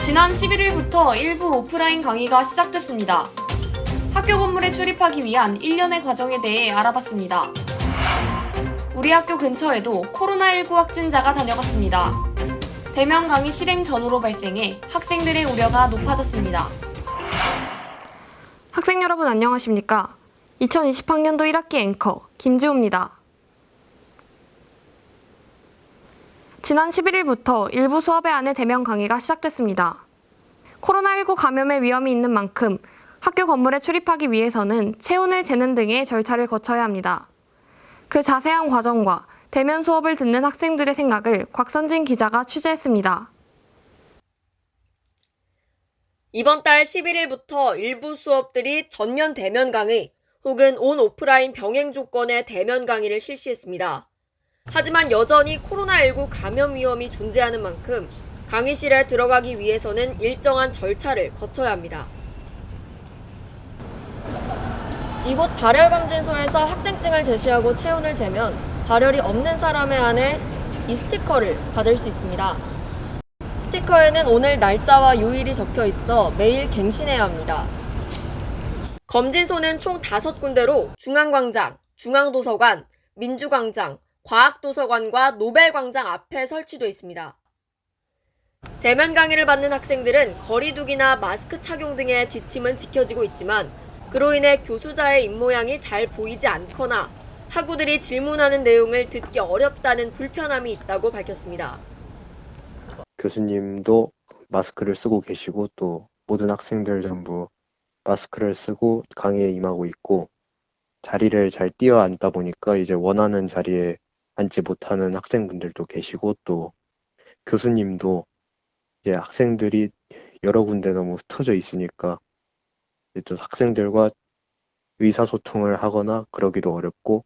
지난 11일부터 일부 오프라인 강의가 시작됐습니다. 학교 건물에 출입하기 위한 일련의 과정에 대해 알아봤습니다. 우리 학교 근처에도 코로나19 확진자가 다녀갔습니다. 대면 강의 실행 전후로 발생해 학생들의 우려가 높아졌습니다. 학생 여러분 안녕하십니까? 2020학년도 1학기 앵커 김지호입니다. 지난 11일부터 일부 수업에 한해 대면 강의가 시작됐습니다. 코로나19 감염의 위험이 있는 만큼 학교 건물에 출입하기 위해서는 체온을 재는 등의 절차를 거쳐야 합니다. 그 자세한 과정과 대면 수업을 듣는 학생들의 생각을 곽선진 기자가 취재했습니다. 이번 달 11일부터 일부 수업들이 전면 대면 강의 혹은 온 오프라인 병행 조건의 대면 강의를 실시했습니다. 하지만 여전히 코로나19 감염 위험이 존재하는 만큼 강의실에 들어가기 위해서는 일정한 절차를 거쳐야 합니다. 이곳 발열감진소에서 학생증을 제시하고 체온을 재면 발열이 없는 사람에 한해 이 스티커를 받을 수 있습니다. 스티커에는 오늘 날짜와 요일이 적혀 있어 매일 갱신해야 합니다. 검진소는 총 5군데로 중앙광장, 중앙도서관, 민주광장, 과학도서관과 노벨광장 앞에 설치되어 있습니다. 대면 강의를 받는 학생들은 거리두기나 마스크 착용 등의 지침은 지켜지고 있지만 그로 인해 교수자의 입모양이 잘 보이지 않거나 학우들이 질문하는 내용을 듣기 어렵다는 불편함이 있다고 밝혔습니다. 교수님도 마스크를 쓰고 계시고 또 모든 학생들 전부 마스크를 쓰고 강의에 임하고 있고 자리를 잘 뛰어 앉다 보니까 이제 원하는 자리에 앉지 못하는 학생분들도 계시고 또 교수님도 이제 학생들이 여러 군데 너무 흩어져 있으니까 이제 또 학생들과 의사소통을 하거나 그러기도 어렵고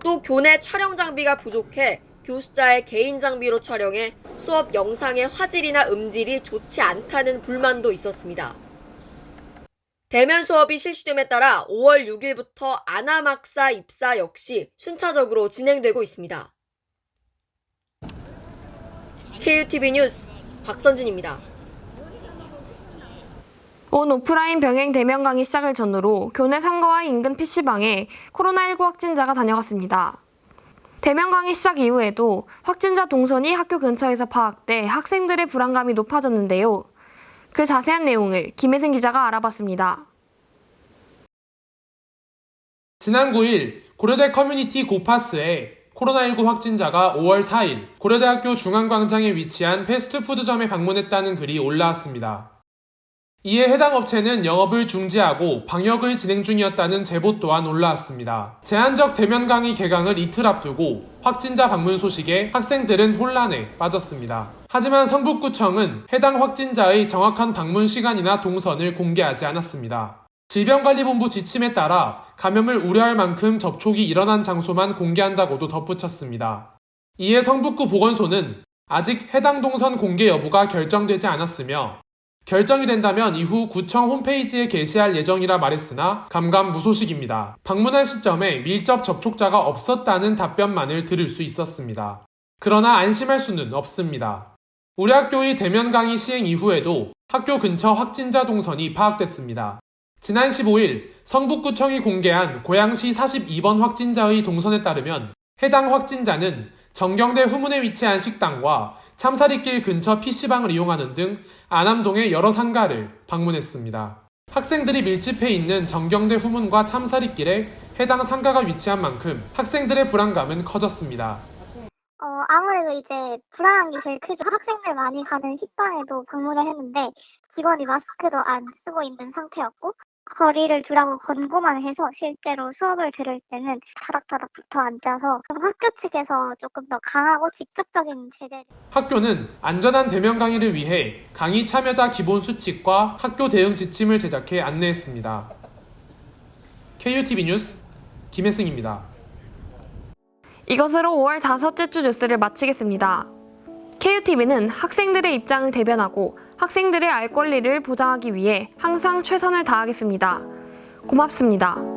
또 교내 촬영 장비가 부족해 교수자의 개인 장비로 촬영해 수업 영상의 화질이나 음질이 좋지 않다는 불만도 있었습니다. 대면 수업이 실시됨에 따라 5월 6일부터 아나막사 입사 역시 순차적으로 진행되고 있습니다. KUTV 뉴스 곽선진입니다. 온 오프라인 병행 대면 강의 시작을 전후로 교내 상가와 인근 PC방에 코로나19 확진자가 다녀갔습니다. 대면 강의 시작 이후에도 확진자 동선이 학교 근처에서 파악돼 학생들의 불안감이 높아졌는데요. 그 자세한 내용을 김혜승 기자가 알아봤습니다. 지난 9일 고려대 커뮤니티 고파스에 코로나19 확진자가 5월 4일 고려대학교 중앙광장에 위치한 패스트푸드점에 방문했다는 글이 올라왔습니다. 이에 해당 업체는 영업을 중지하고 방역을 진행 중이었다는 제보 또한 올라왔습니다. 제한적 대면 강의 개강을 이틀 앞두고 확진자 방문 소식에 학생들은 혼란에 빠졌습니다. 하지만 성북구청은 해당 확진자의 정확한 방문 시간이나 동선을 공개하지 않았습니다. 질병관리본부 지침에 따라 감염을 우려할 만큼 접촉이 일어난 장소만 공개한다고도 덧붙였습니다. 이에 성북구 보건소는 아직 해당 동선 공개 여부가 결정되지 않았으며 결정이 된다면 이후 구청 홈페이지에 게시할 예정이라 말했으나 감감무소식입니다. 방문한 시점에 밀접 접촉자가 없었다는 답변만을 들을 수 있었습니다. 그러나 안심할 수는 없습니다. 우리 학교의 대면 강의 시행 이후에도 학교 근처 확진자 동선이 파악됐습니다. 지난 15일 성북구청이 공개한 고양시 42번 확진자의 동선에 따르면 해당 확진자는 정경대 후문에 위치한 식당과 참사리길 근처 PC방을 이용하는 등 안암동의 여러 상가를 방문했습니다. 학생들이 밀집해 있는 정경대 후문과 참사리길에 해당 상가가 위치한 만큼 학생들의 불안감은 커졌습니다. 아무래도 이제 불안한 게 제일 크죠. 학생들 많이 가는 식당에도 방문을 했는데 직원이 마스크도 안 쓰고 있는 상태였고 거리를 두라고 권고만 해서 실제로 수업을 들을 때는 타닥타닥 붙어 앉아서 학교 측에서 조금 더 강하고 직접적인 제재를 학교는 안전한 대면 강의를 위해 강의 참여자 기본 수칙과 학교 대응 지침을 제작해 안내했습니다. KUTV 뉴스 김혜승입니다. 이것으로 5월 5째 주 뉴스를 마치겠습니다. KUTV는 학생들의 입장을 대변하고 학생들의 알 권리를 보장하기 위해 항상 최선을 다하겠습니다. 고맙습니다.